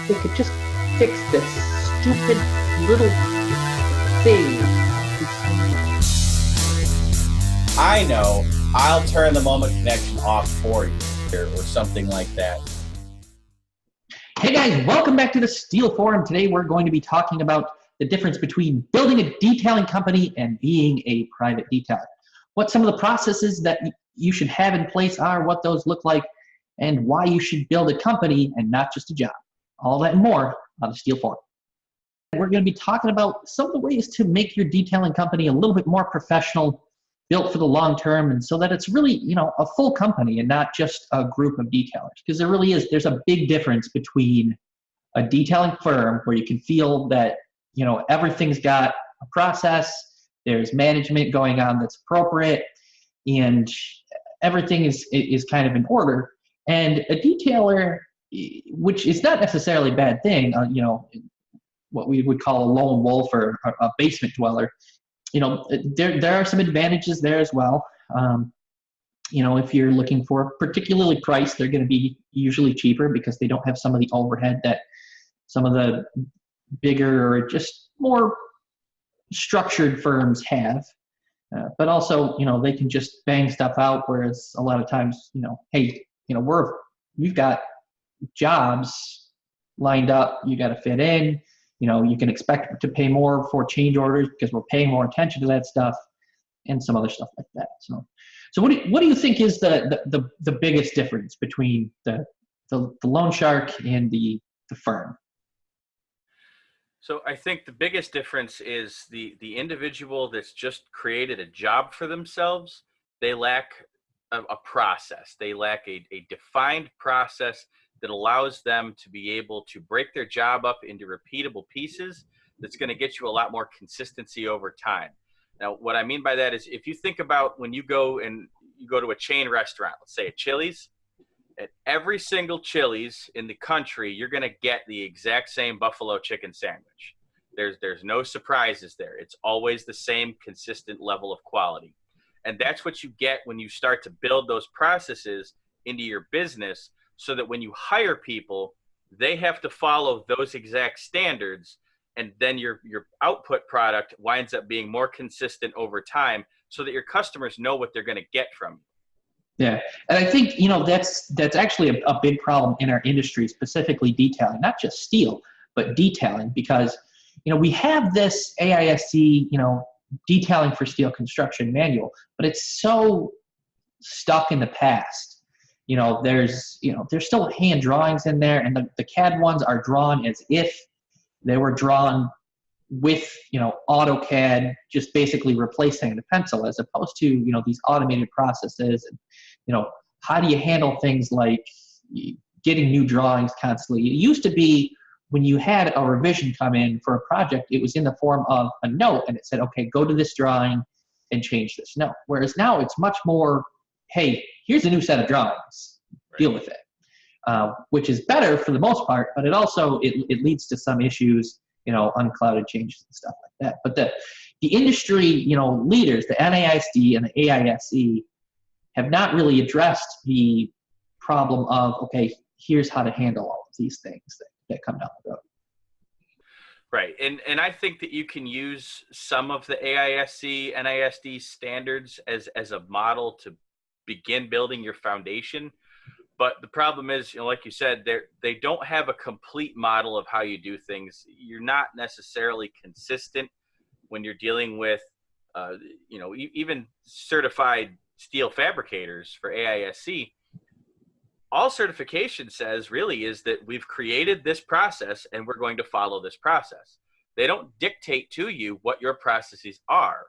they could just fix this stupid little thing. I know. I'll turn the moment connection off for you or something like that. Hey guys, welcome back to the Steel Forum. Today we're going to be talking about the difference between building a detailing company and being a private detailer. What some of the processes that you should have in place are, what those look like, and why you should build a company and not just a job. All that and more on the Steel Forum. We're going to be talking about some of the ways to make your detailing company a little bit more professional, built for the long term, and so that it's really, a full company and not just a group of detailers. Because there's a big difference between a detailing firm where you can feel that, everything's got a process, there's management going on that's appropriate, and everything is kind of in order. And a detailer, which is not necessarily a bad thing, what we would call a lone wolf or a basement dweller, there are some advantages there as well. If you're looking for particularly price, they're going to be usually cheaper because they don't have some of the overhead that some of the bigger or just more structured firms have. But also, they can just bang stuff out, whereas a lot of times, we've got jobs lined up, you got to fit in. You can expect to pay more for change orders because we're paying more attention to that stuff and some other stuff like that. So what do you think is the biggest difference between the loan shark and the firm? So I think the biggest difference is the individual that's just created a job for themselves. They lack a process. They lack a defined process that allows them to be able to break their job up into repeatable pieces that's going to get you a lot more consistency over time. Now, what I mean by that is if you think about when you go to a chain restaurant, let's say a Chili's, at every single Chili's in the country, you're going to get the exact same buffalo chicken sandwich. There's no surprises there. It's always the same consistent level of quality. And that's what you get when you start to build those processes into your business, so that when you hire people, they have to follow those exact standards, and then your output product winds up being more consistent over time, so that your customers know what they're going to get from you. Yeah, and I think that's actually a big problem in our industry, specifically detailing, not just steel, but detailing, because we have this AISC detailing for steel construction manual, but it's so stuck in the past. There's still hand drawings in there, and the CAD ones are drawn as if they were drawn with AutoCAD, just basically replacing the pencil, as opposed to these automated processes. And how do you handle things like getting new drawings constantly? It used to be when you had a revision come in for a project, it was in the form of a note, and it said, okay, go to this drawing and change this note. Whereas now it's much more, hey, here's a new set of drawings, deal with it, which is better for the most part, but it leads to some issues, unclouded changes and stuff like that. But the industry, leaders, the NAISD and the AISE, have not really addressed the problem of, okay, here's how to handle all of these things that come down the road. Right. And I think that you can use some of the AISC, NAISD standards as a model to begin building your foundation. But the problem is, like you said, they don't have a complete model of how you do things. You're not necessarily consistent when you're dealing with, even certified steel fabricators for AISC. All certification says really is that we've created this process and we're going to follow this process. They don't dictate to you what your processes are.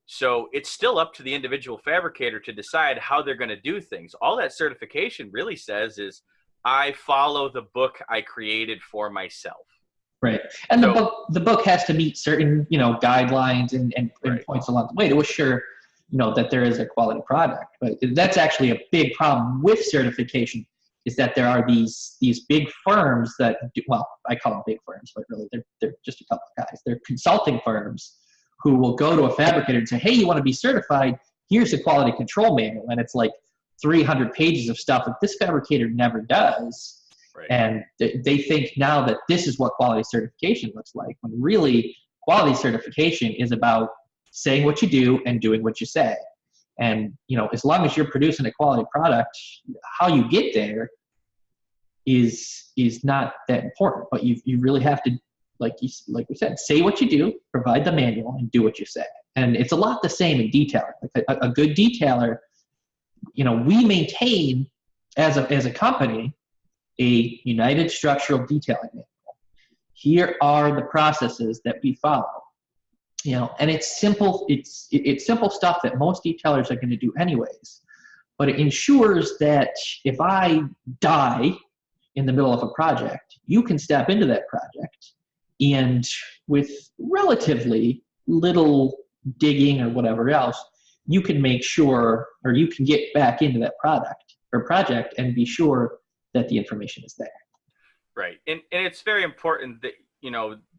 So it's still up to the individual fabricator to decide how they're going to do things. All that certification really says is, I follow the book I created for myself. Right. And the book has to meet certain, guidelines and Right. points along the way to assure, that there is a quality product. But that's actually a big problem with certification, is that there are these big firms that I call them big firms, but really they're just a couple of guys. They're consulting firms who will go to a fabricator and say, hey, you want to be certified? Here's the quality control manual. And it's like 300 pages of stuff that this fabricator never does. Right. And they think now that this is what quality certification looks like, when really quality certification is about saying what you do and doing what you say. And, as long as you're producing a quality product, how you get there is not that important. But you really have to, like we said, say what you do, provide the manual, and do what you say. And it's a lot the same in detailing. Like a good detailer, we maintain as a company a United Structural Detailing Manual. Here are the processes that we follow. And it's simple. It's simple stuff that most detailers are going to do anyways. But it ensures that if I die in the middle of a project, you can step into that project, and with relatively little digging or whatever else, you can make sure, or you can get back into that product or project and be sure that the information is there. Right. And it's very important that,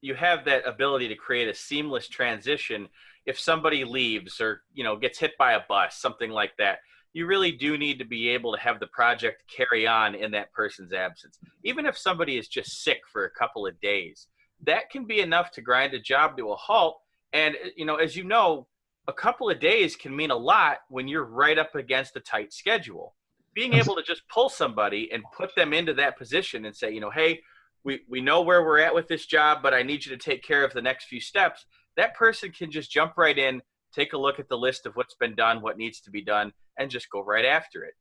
you have that ability to create a seamless transition. If somebody leaves or, gets hit by a bus, something like that, you really do need to be able to have the project carry on in that person's absence. Even if somebody is just sick for a couple of days, that can be enough to grind a job to a halt. And, as a couple of days can mean a lot when you're right up against a tight schedule. Being able to just pull somebody and put them into that position and say, hey, we know where we're at with this job, but I need you to take care of the next few steps. That person can just jump right in, take a look at the list of what's been done, what needs to be done, and just go right after it.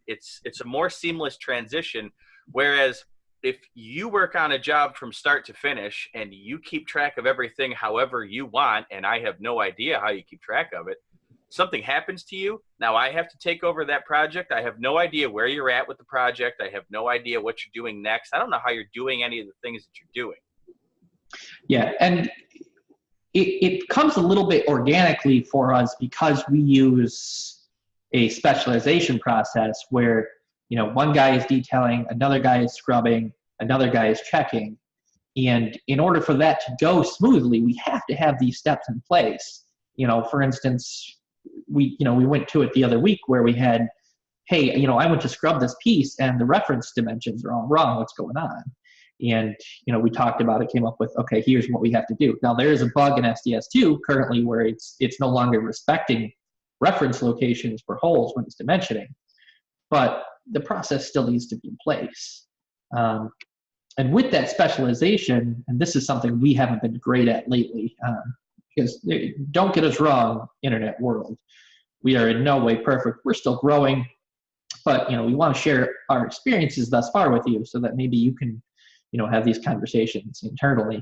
It's a more seamless transition. Whereas if you work on a job from start to finish and you keep track of everything however you want, and I have no idea how you keep track of it, something happens to you. Now I have to take over that project. I have no idea where you're at with the project. I have no idea what you're doing next. I don't know how you're doing any of the things that you're doing. Yeah, and it comes a little bit organically for us because we use a specialization process where, one guy is detailing, another guy is scrubbing, another guy is checking. And in order for that to go smoothly, we have to have these steps in place. For instance, we went to it the other week where we had, hey, I went to scrub this piece and the reference dimensions are all wrong. What's going on? And, we talked about it, came up with, okay, here's what we have to do. Now there is a bug in SDS2 currently where it's no longer respecting reference locations for holes when it's dimensioning, but the process still needs to be in place. And with that specialization, and this is something we haven't been great at lately, because don't get us wrong, internet world, we are in no way perfect. We're still growing, but we want to share our experiences thus far with you so that maybe you can, have these conversations internally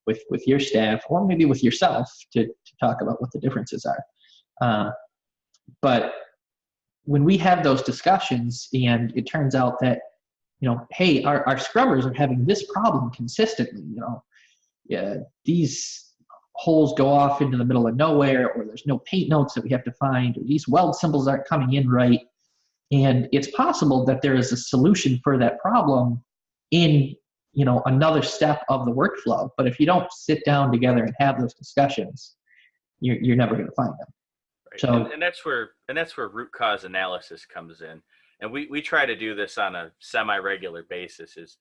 with your staff or maybe with yourself to talk about what the differences are. But when we have those discussions and it turns out that, hey, our scrubbers are having this problem consistently, these holes go off into the middle of nowhere, or there's no paint notes that we have to find, or these weld symbols aren't coming in right. And it's possible that there is a solution for that problem in, another step of the workflow. But if you don't sit down together and have those discussions, you're never going to find them. Right. So, and that's where root cause analysis comes in. And we try to do this on a semi-regular basis. Is,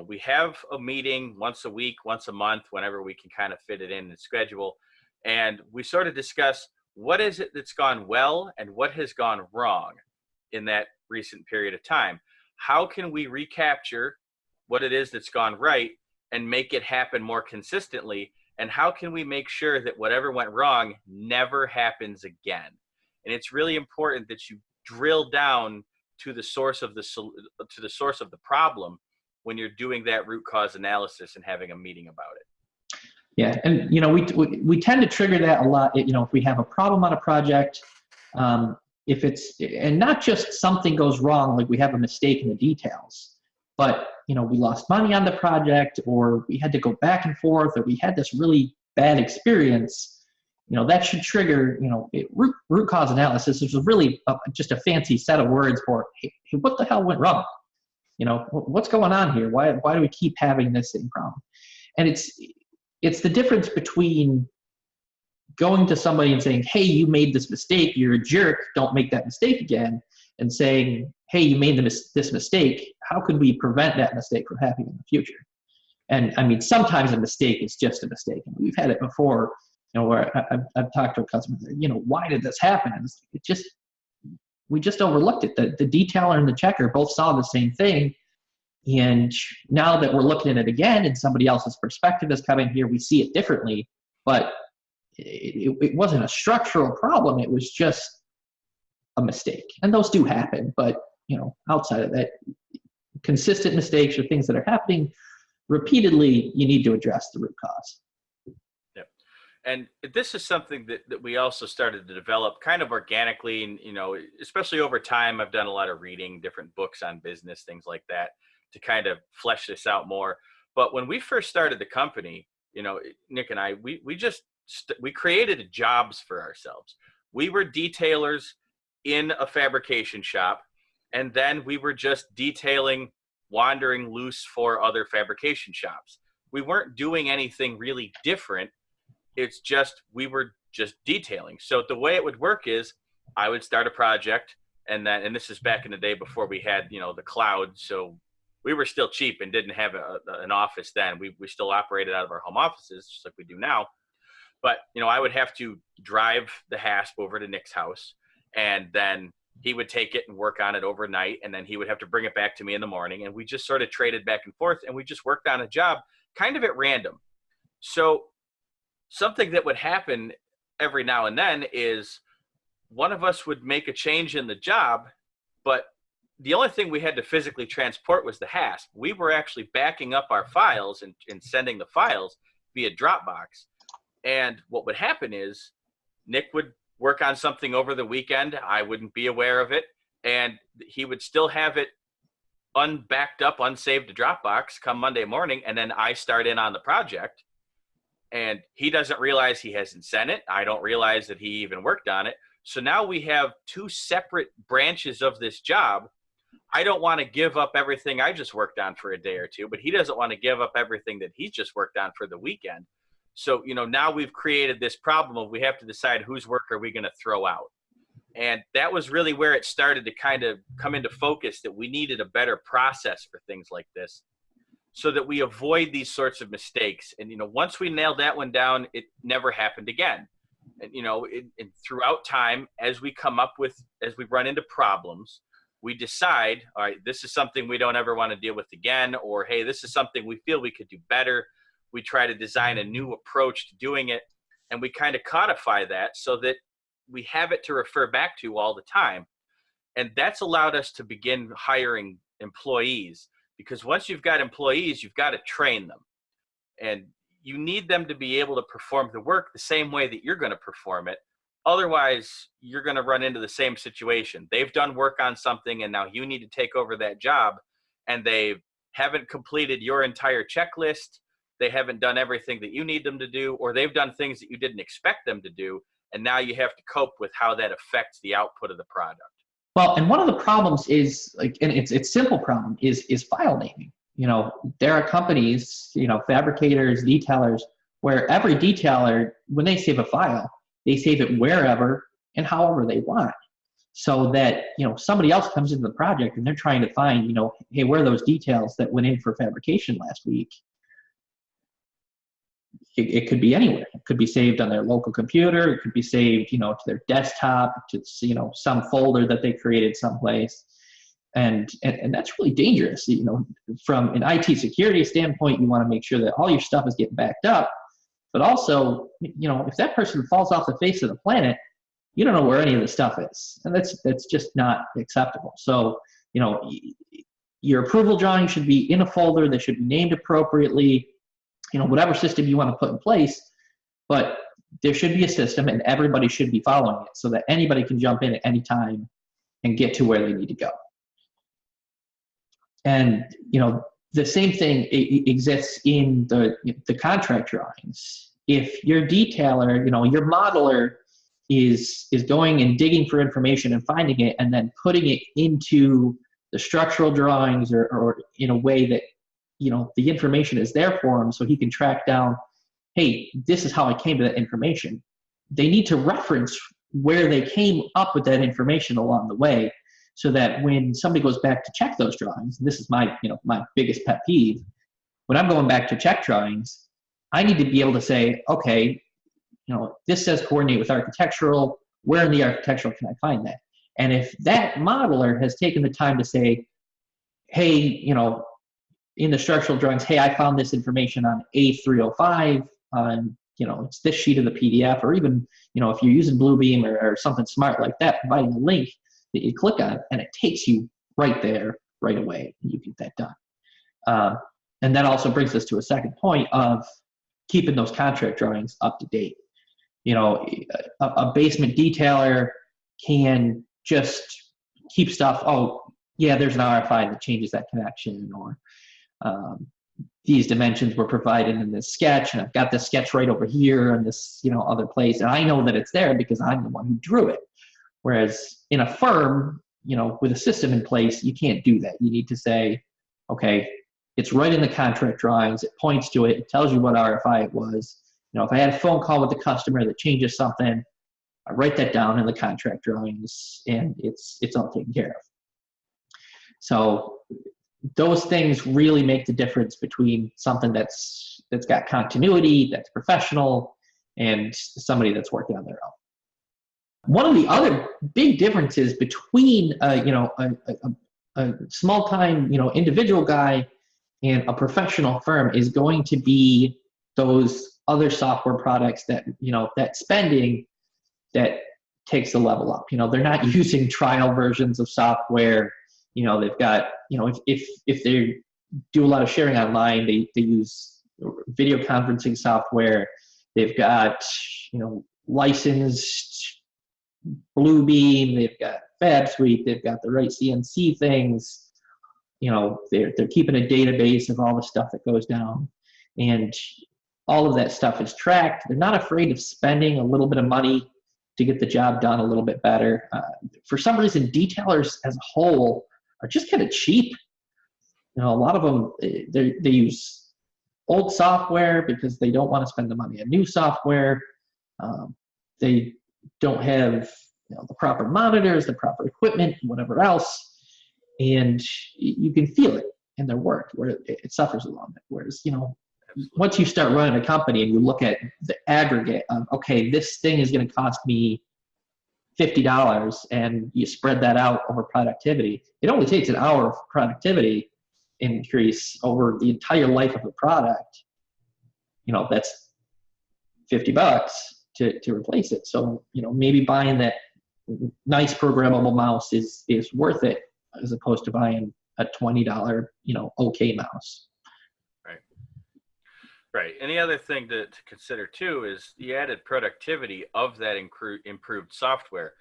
we have a meeting once a week, once a month, whenever we can kind of fit it in and schedule. And we sort of discuss what is it that's gone well and what has gone wrong in that recent period of time. How can we recapture what it is that's gone right and make it happen more consistently? And how can we make sure that whatever went wrong never happens again? And it's really important that you drill down to the source of the problem when you're doing that root cause analysis and having a meeting about it. Yeah, and we tend to trigger that a lot. If we have a problem on a project, if it's, and not just something goes wrong, like we have a mistake in the details, but we lost money on the project, or we had to go back and forth, or we had this really bad experience, that should trigger, root cause analysis, which is really just a fancy set of words for, hey, what the hell went wrong? What's going on here? Why do we keep having this same problem? And it's the difference between going to somebody and saying, hey, you made this mistake, you're a jerk, don't make that mistake again, and saying, hey, you made this mistake. How could we prevent that mistake from happening in the future? And I mean, sometimes a mistake is just a mistake. And we've had it before, where I've talked to a customer, why did this happen? And we just overlooked it. The detailer and the checker both saw the same thing. And now that we're looking at it again and somebody else's perspective is coming here, we see it differently. But it wasn't a structural problem. It was just a mistake. And those do happen. But, outside of that, consistent mistakes or things that are happening repeatedly, you need to address the root cause. Yep. And this is something that we also started to develop kind of organically. And, especially over time, I've done a lot of reading, different books on business, things like that, to kind of flesh this out more. But when we first started the company, Nick and I, we created jobs for ourselves. We were detailers in a fabrication shop, and then we were just detailing, wandering loose for other fabrication shops. We weren't doing anything really different. It's just, we were just detailing. So the way it would work is I would start a project, and this is back in the day before we had, the cloud. So we were still cheap and didn't have an office then. We still operated out of our home offices, just like we do now. But, I would have to drive the hasp over to Nick's house, and then he would take it and work on it overnight, and then he would have to bring it back to me in the morning. And we just sort of traded back and forth, and we just worked on a job kind of at random. So something that would happen every now and then is one of us would make a change in the job, but the only thing we had to physically transport was the hasp. We were actually backing up our files and sending the files via Dropbox. And what would happen is Nick would work on something over the weekend. I wouldn't be aware of it. And he would still have it unbacked up, unsaved to Dropbox come Monday morning. And then I start in on the project. And he doesn't realize he hasn't sent it. I don't realize that he even worked on it. So now we have two separate branches of this job. I don't want to give up everything I just worked on for a day or two, but he doesn't want to give up everything that he's just worked on for the weekend. So, now we've created this problem of we have to decide whose work are we going to throw out. And that was really where it started to kind of come into focus, that we needed a better process for things like this so that we avoid these sorts of mistakes. And, once we nailed that one down, it never happened again. And, and throughout time, as we run into problems, we decide, all right, this is something we don't ever want to deal with again, or, hey, this is something we feel we could do better. We try to design a new approach to doing it, and we kind of codify that so that we have it to refer back to all the time. And that's allowed us to begin hiring employees, because once you've got employees, you've got to train them. And you need them to be able to perform the work the same way that you're going to perform it. Otherwise, you're going to run into the same situation. They've done work on something, and now you need to take over that job, and they haven't completed your entire checklist. They haven't done everything that you need them to do, or they've done things that you didn't expect them to do, and now you have to cope with how that affects the output of the product. Well, and one of the problems is, and it's simple problem, is file naming. There are companies, fabricators, detailers, where every detailer, when they save a file, they save it wherever and however they want. So that, somebody else comes into the project and they're trying to find, hey, where are those details that went in for fabrication last week? It could be anywhere. It could be saved on their local computer. It could be saved, to their desktop, to, some folder that they created someplace. And that's really dangerous. From an IT security standpoint, you want to make sure that all your stuff is getting backed up. But also, if that person falls off the face of the planet, you don't know where any of the stuff is. And that's just not acceptable. So, your approval drawing should be in a folder. They should be named appropriately. Whatever system you want to put in place, but there should be a system and everybody should be following it so that anybody can jump in at any time and get to where they need to go. And, the same thing exists in the contract drawings. If your detailer, your modeler is going and digging for information and finding it and then putting it into the structural drawings or in a way that the information is there for him so he can track down, hey, this is how I came to that information. They need to reference where they came up with that information along the way. so that when somebody goes back to check those drawings, and this is my, my biggest pet peeve, when I'm going back to check drawings, I need to be able to say, okay, this says coordinate with architectural. Where in the architectural can I find that? And if that modeler has taken the time to say, hey, in the structural drawings, hey, I found this information on A305 on, it's this sheet of the PDF, or even, if you're using Bluebeam or something smart like that, providing a link that you click on, and it takes you right there, right away, and you get that done. And that also brings us to a second point of keeping those contract drawings up to date. A basement detailer can just keep stuff, oh, yeah, there's an RFI that changes that connection, or these dimensions were provided in this sketch, and I've got this sketch right over here in this, other place, and I know that it's there because I'm the one who drew it. Whereas in a firm, with a system in place, you can't do that. You need to say, okay, it's right in the contract drawings, it points to it, it tells you what RFI it was. If I had a phone call with the customer that changes something, I write that down in the contract drawings, and it's all taken care of. So those things really make the difference between something that's got continuity, that's professional, and somebody that's working on their own. One of the other big differences between a small-time individual guy and a professional firm is going to be those other software products that that spending that takes the level up. They're not using trial versions of software. They've got, if they do a lot of sharing online, they use video conferencing software. They've got, licensed Bluebeam. They've got FabSuite. They've got the right CNC things. They're keeping a database of all the stuff that goes down, and all of that stuff is tracked. They're not afraid of spending a little bit of money to get the job done a little bit better. For some reason, detailers as a whole are just kind of cheap. A lot of them, they use old software because they don't want to spend the money on new software. They don't have the proper monitors, the proper equipment, whatever else, and you can feel it in their work where it suffers a little bit. Whereas, once you start running a company and you look at the aggregate of, okay, this thing is going to cost me $50, and you spread that out over productivity, it only takes an hour of productivity increase over the entire life of the product. That's $50 to replace it. So, maybe buying that nice programmable mouse is worth it, as opposed to buying a $20, okay mouse. Right. And the other thing to consider too is the added productivity of that improved software.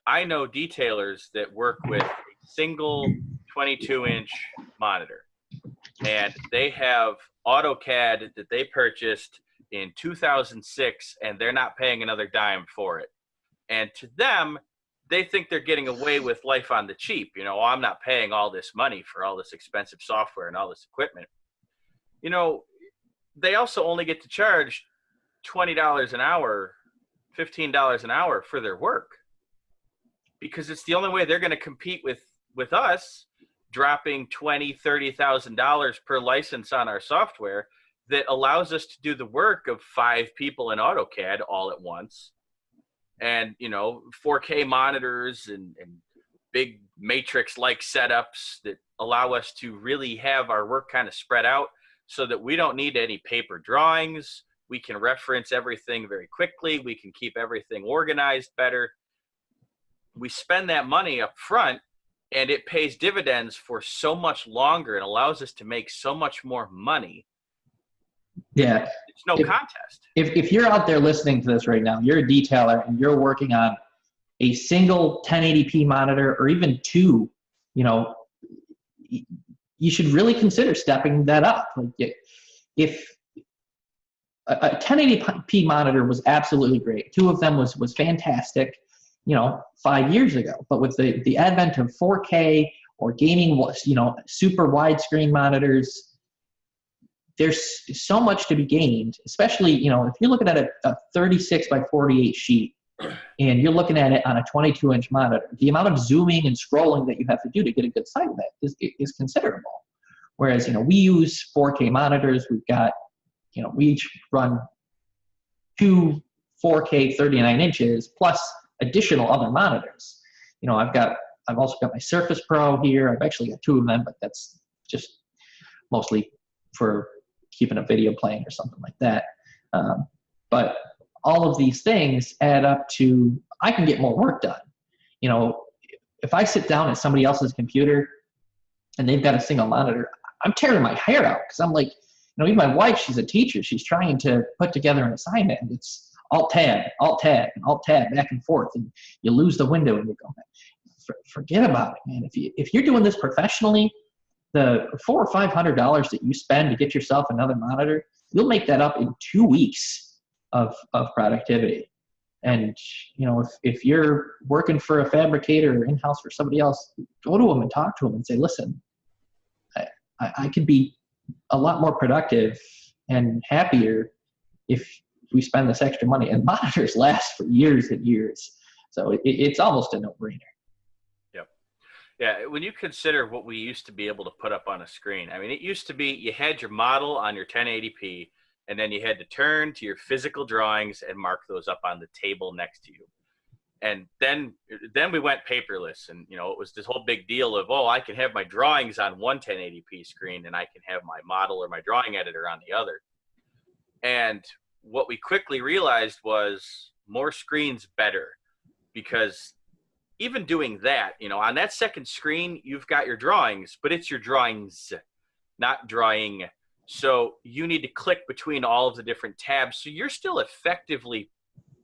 I know detailers that work with a single 22-inch monitor, and they have AutoCAD that they purchased in 2006, and they're not paying another dime for it. And to them, they think they're getting away with life on the cheap. I'm not paying all this money for all this expensive software and all this equipment. They also only get to charge $20 an hour, $15 an hour for their work, because it's the only way they're going to compete with us, dropping $20,000, $30,000 per license on our software that allows us to do the work of 5 people in AutoCAD all at once, and 4K monitors and big matrix-like setups that allow us to really have our work kind of spread out, so that we don't need any paper drawings. We can reference everything very quickly. We can keep everything organized better. We spend that money up front, and it pays dividends for so much longer and allows us to make so much more money. Yeah. It's no contest. If you're out there listening to this right now, you're a detailer and you're working on a single 1080p monitor, or even 2, you should really consider stepping that up. Like, if a 1080p monitor was absolutely great, 2 of them was fantastic, 5 years ago. But with the advent of 4K or gaming, super widescreen monitors, there's so much to be gained. Especially, if you're looking at a 36 by 48 sheet, and you're looking at it on a 22-inch monitor, the amount of zooming and scrolling that you have to do to get a good sight of that is considerable. Whereas, we use 4K monitors. We've got, we each run 2 4K 39 inches plus additional other monitors. I've also got my Surface Pro here. I've actually got 2 of them, but that's just mostly for keeping a video playing or something like that. But all of these things add up to, I can get more work done. If I sit down at somebody else's computer and they've got a single monitor, I'm tearing my hair out because I'm like, even my wife, she's a teacher. She's trying to put together an assignment, and it's Alt-Tab, Alt-Tab, and Alt-Tab back and forth, and you lose the window and you go, forget about it, man. If you're doing this professionally, the $400 or $500 that you spend to get yourself another monitor, you'll make that up in 2 weeks of productivity. And if you're working for a fabricator or in-house for somebody else, go to them and talk to them and say, listen, I could be a lot more productive and happier if we spend this extra money. And monitors last for years and years, so it's almost a no-brainer. Yeah, when you consider what we used to be able to put up on a screen, I mean, it used to be you had your model on your 1080p, and then you had to turn to your physical drawings and mark those up on the table next to you. And then we went paperless, and it was this whole big deal of, I can have my drawings on one 1080p screen, and I can have my model or my drawing editor on the other. And what we quickly realized was more screens better, because even doing that, on that second screen, you've got your drawings, but it's your drawings, not drawing. So you need to click between all of the different tabs. So you're still effectively,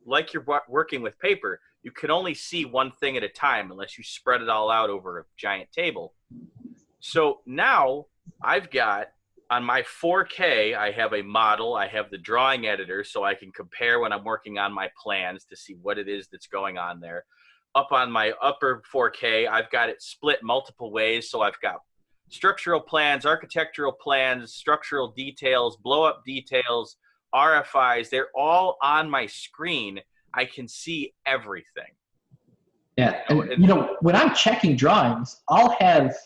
like you're working with paper, you can only see one thing at a time unless you spread it all out over a giant table. So now I've got, on my 4K, I have a model, I have the drawing editor, so I can compare when I'm working on my plans to see what it is that's going on there. Up on my upper 4K, I've got it split multiple ways. So I've got structural plans, architectural plans, structural details, blow-up details, RFIs. They're all on my screen. I can see everything. Yeah, and when I'm checking drawings, I'll have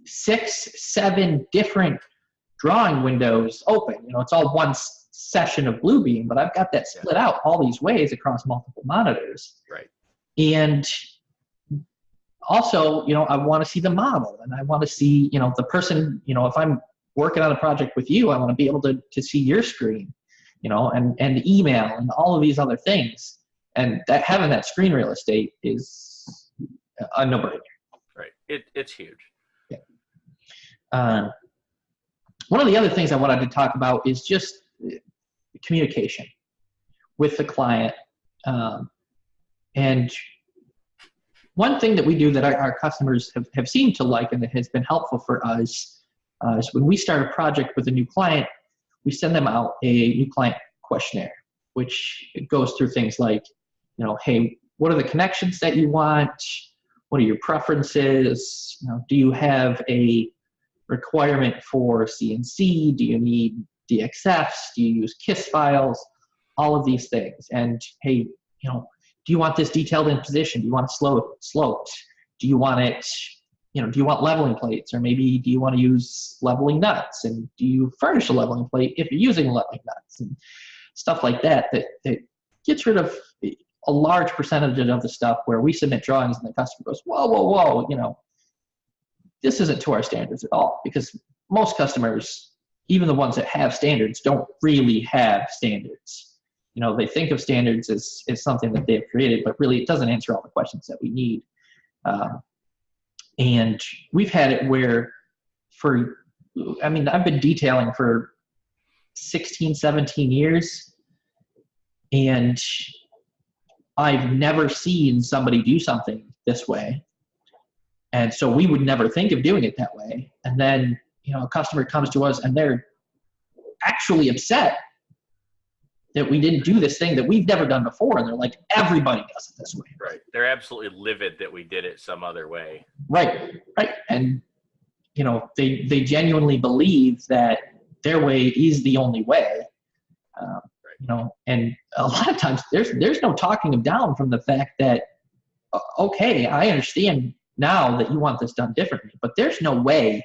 6, 7 different drawing windows open. It's all one session of Bluebeam, but I've got that split out all these ways across multiple monitors. Right. And also, I want to see the model, and I want to see, the person, if I'm working on a project with you, I want to be able to see your screen, and email and all of these other things. And that having that screen real estate is a no-brainer. Right. It's huge. Yeah. One of the other things I wanted to talk about is just communication with the client. And one thing that we do that our customers have seemed to like and that has been helpful for us is when we start a project with a new client, we send them out a new client questionnaire, which goes through things like, hey, what are the connections that you want? What are your preferences? Do you have a requirement for CNC? Do you need DXFs? Do you use KISS files? All of these things. And hey, do you want this detailed in position? Do you want it sloped? Do you want it, do you want leveling plates? Or maybe do you want to use leveling nuts? And do you furnish a leveling plate if you're using leveling nuts? And stuff like that gets rid of a large percentage of the stuff where we submit drawings and the customer goes, whoa, this isn't to our standards at all. Because most customers, even the ones that have standards, don't really have standards. They think of standards as something that they've created, but really it doesn't answer all the questions that we need. And we've had it where I've been detailing for 16, 17 years, and I've never seen somebody do something this way. And so we would never think of doing it that way. And then, a customer comes to us and they're actually upset that we didn't do this thing that we've never done before. And they're like, everybody does it this way. Right. They're absolutely livid that we did it some other way. Right. And, they genuinely believe that their way is the only way. and a lot of times there's no talking them down from the fact that, okay, I understand now that you want this done differently, but there's no way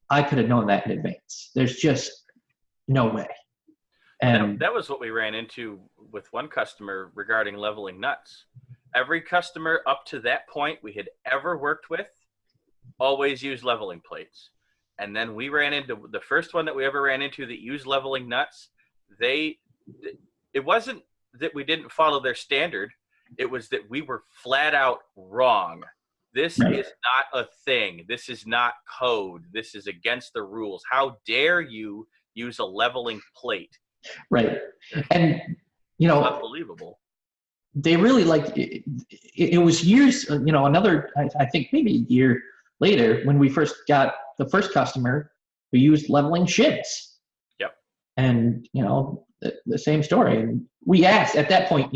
I could have known that in advance. There's just no way. And that was what we ran into with one customer regarding leveling nuts. Every customer up to that point we had ever worked with always used leveling plates. And then we ran into the first one that we ever ran into that used leveling nuts. It wasn't that we didn't follow their standard. It was that we were flat out wrong. This is not a thing. This is not code. This is against the rules. How dare you use a leveling plate? Right. And, it's unbelievable. They really it was years, I think maybe a year later when we first got the first customer who used leveling shims. Yep. And, the same story. And we asked at that point,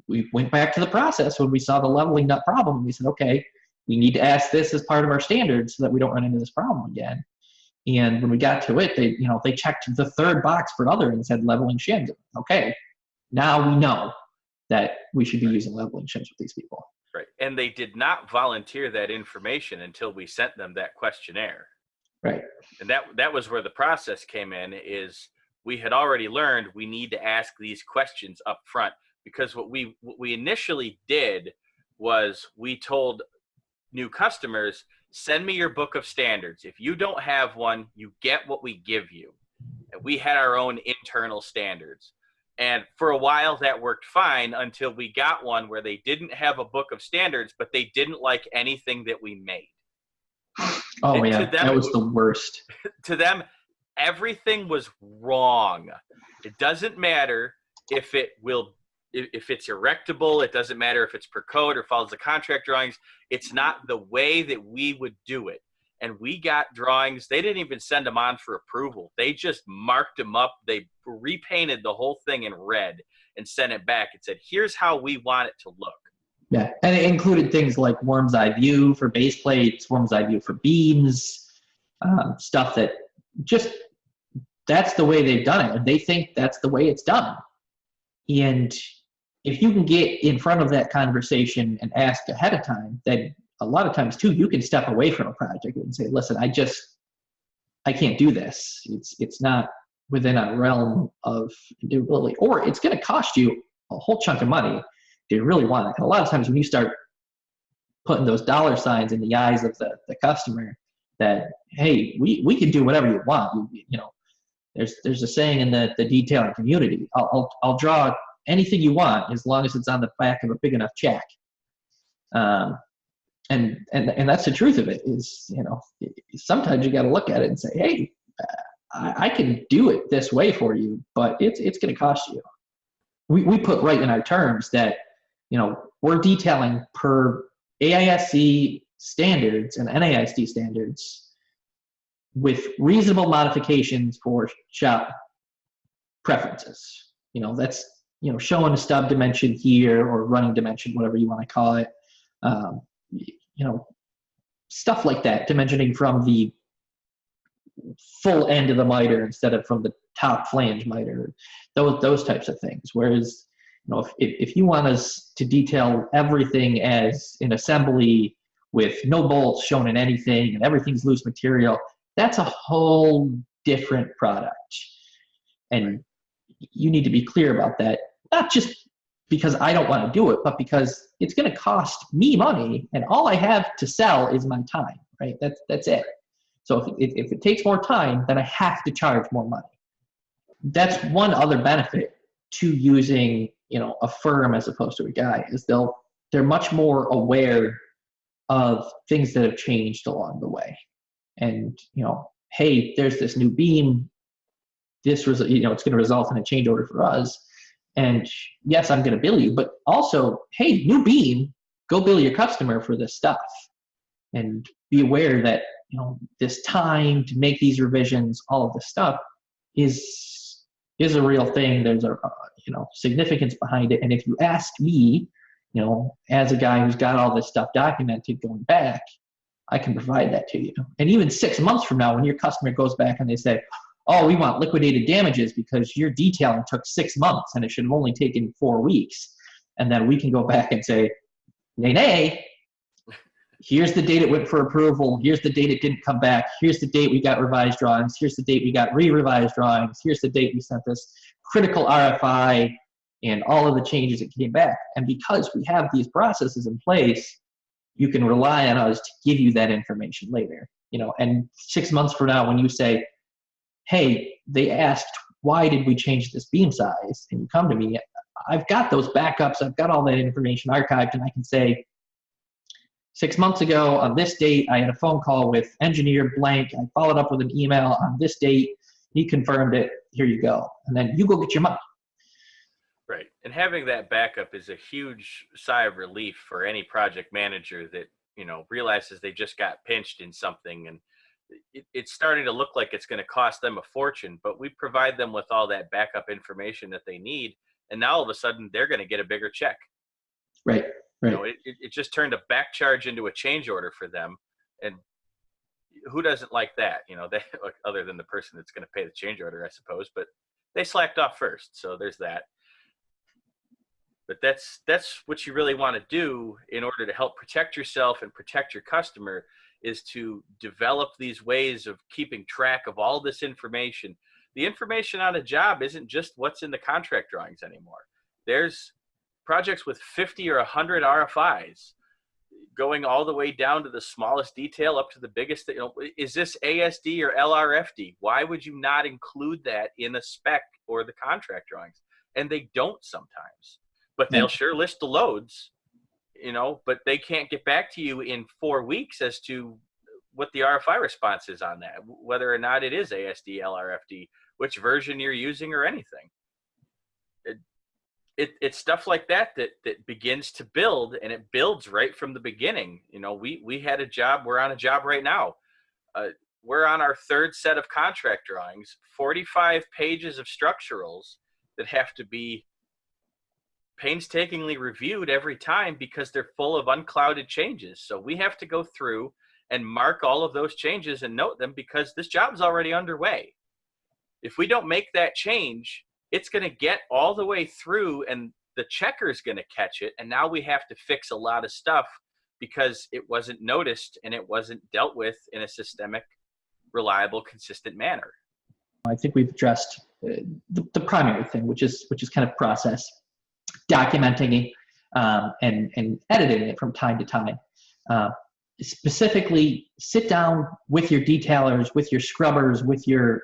we went back to the process when we saw the leveling nut problem. We said, okay, we need to ask this as part of our standards so that we don't run into this problem again. And when we got to it, they checked the third box for other and said leveling shims. Okay, now we know that we should be using leveling shims with these people. Right. And they did not volunteer that information until we sent them that questionnaire. Right. And that was where the process came in, is we had already learned we need to ask these questions up front, because what we initially did was we told new customers, send me your book of standards. If you don't have one, you get what we give you. And we had our own internal standards. And for a while that worked fine until we got one where they didn't have a book of standards, but they didn't like anything that we made. Oh, yeah, that was the worst. To them, everything was wrong. It doesn't matter if it's erectable. It doesn't matter if it's per code or follows the contract drawings. It's not the way that we would do it. And we got drawings. They didn't even send them on for approval. They just marked them up. They repainted the whole thing in red and sent it back and said, here's how we want it to look. Yeah, and it included things like worm's eye view for base plates, worm's eye view for beams, stuff that just, that's the way they've done it. And they think that's the way it's done. And if you can get in front of that conversation and ask ahead of time, then a lot of times too, you can step away from a project and say, listen, I can't do this. It's not within a realm of doability, or it's going to cost you a whole chunk of money. Do you really want it? And a lot of times when you start putting those dollar signs in the eyes of the customer that, hey, we can do whatever you want. There's a saying in the detailing community, I'll draw anything you want as long as it's on the back of a big enough check. And that's the truth of it is, sometimes you got to look at it and say, hey, I can do it this way for you, but it's going to cost you. We put right in our terms that, we're detailing per AISC standards and NAISD standards with reasonable modifications for shop preferences. That's, showing a stub dimension here or running dimension, whatever you want to call it. Stuff like that, dimensioning from the full end of the miter instead of from the top flange miter, those types of things. Whereas, if you want us to detail everything as an assembly with no bolts shown in anything and everything's loose material, that's a whole different product. And you need to be clear about that, not just because I don't want to do it, but because it's going to cost me money, and all I have to sell is my time, right? That's it. So if it takes more time, then I have to charge more money. That's one other benefit to using, a firm as opposed to a guy, is they're much more aware of things that have changed along the way. And, hey, there's this new beam. This was, it's going to result in a change order for us. And yes, I'm going to bill you, but also, hey, new beam, go bill your customer for this stuff. And be aware that, this time to make these revisions, all of this stuff is a real thing. There's a, significance behind it. And if you ask me, as a guy who's got all this stuff documented going back, I can provide that to you. And even 6 months from now, when your customer goes back and they say, oh, we want liquidated damages because your detailing took 6 months and it should have only taken 4 weeks. And then we can go back and say, nay, here's the date it went for approval. Here's the date it didn't come back. Here's the date we got revised drawings. Here's the date we got re-revised drawings. Here's the date we sent this critical RFI and all of the changes that came back. And because we have these processes in place, you can rely on us to give you that information later. And 6 months from now, when you say, hey, they asked, why did we change this beam size? And you come to me, I've got those backups. I've got all that information archived, and I can say, 6 months ago on this date, I had a phone call with engineer blank. I followed up with an email on this date. He confirmed it. Here you go. And then you go get your money. Right. And having that backup is a huge sigh of relief for any project manager that, realizes they just got pinched in something, and it's starting to look like it's going to cost them a fortune, but we provide them with all that backup information that they need. And now all of a sudden they're going to get a bigger check. Right. It just turned a back charge into a change order for them. And who doesn't like that? They, other than the person that's going to pay the change order, I suppose, but they slacked off first. So there's that. But that's what you really want to do in order to help protect yourself and protect your customer, is to develop these ways of keeping track of all this information. The information on a job isn't just what's in the contract drawings anymore. There's projects with 50 or 100 RFIs going all the way down to the smallest detail up to the biggest. Is this ASD or LRFD? Why would you not include that in a spec or the contract drawings? And they don't sometimes. But they'll sure list the loads, but they can't get back to you in 4 weeks as to what the RFI response is on that, whether or not it is ASD, LRFD, which version you're using or anything. It's stuff like that begins to build, and it builds right from the beginning. We had a job, we're on a job right now. We're on our third set of contract drawings, 45 pages of structurals that have to be painstakingly reviewed every time because they're full of unclouded changes. So we have to go through and mark all of those changes and note them because this job's already underway. If we don't make that change, it's going to get all the way through and the checker's going to catch it. And now we have to fix a lot of stuff because it wasn't noticed and it wasn't dealt with in a systemic, reliable, consistent manner. I think we've addressed the primary thing, which is kind of process, documenting it, and editing it from time to time. Specifically, sit down with your detailers, with your scrubbers, with your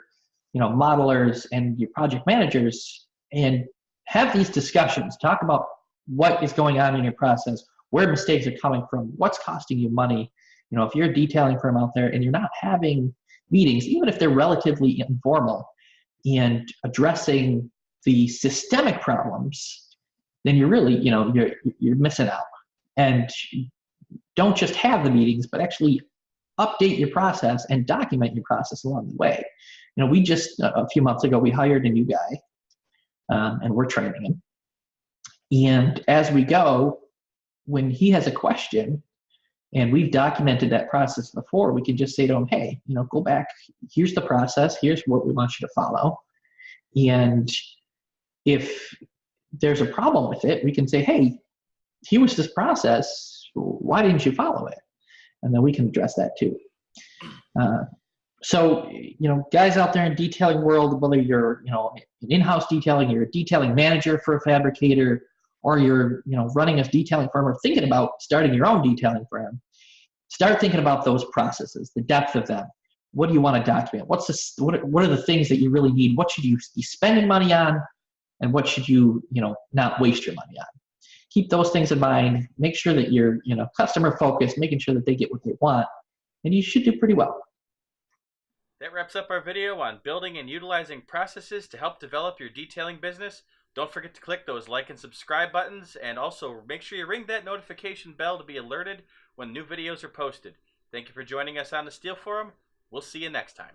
modelers and your project managers, and have these discussions. Talk about what is going on in your process, where mistakes are coming from, what's costing you money. If you're a detailing firm out there and you're not having meetings, even if they're relatively informal, and addressing the systemic problems, then you're really, you're missing out. And don't just have the meetings, but actually update your process and document your process along the way. We just, a few months ago, we hired a new guy, and we're training him. And as we go, when he has a question, and we've documented that process before, we can just say to him, hey, go back, here's the process, here's what we want you to follow. And if there's a problem with it, we can say, hey, here was this process, why didn't you follow it? And then we can address that too. So, guys out there in detailing world, whether you're, an in-house detailing, you're a detailing manager for a fabricator, or you're, running a detailing firm or thinking about starting your own detailing firm, start thinking about those processes, the depth of them. What do you want to document? What are the things that you really need? What should you be spending money on? And what should you, not waste your money on? Keep those things in mind. Make sure that you're, customer focused, making sure that they get what they want, and you should do pretty well. That wraps up our video on building and utilizing processes to help develop your detailing business. Don't forget to click those like and subscribe buttons, and also make sure you ring that notification bell to be alerted when new videos are posted. Thank you for joining us on the Steel Forum. We'll see you next time.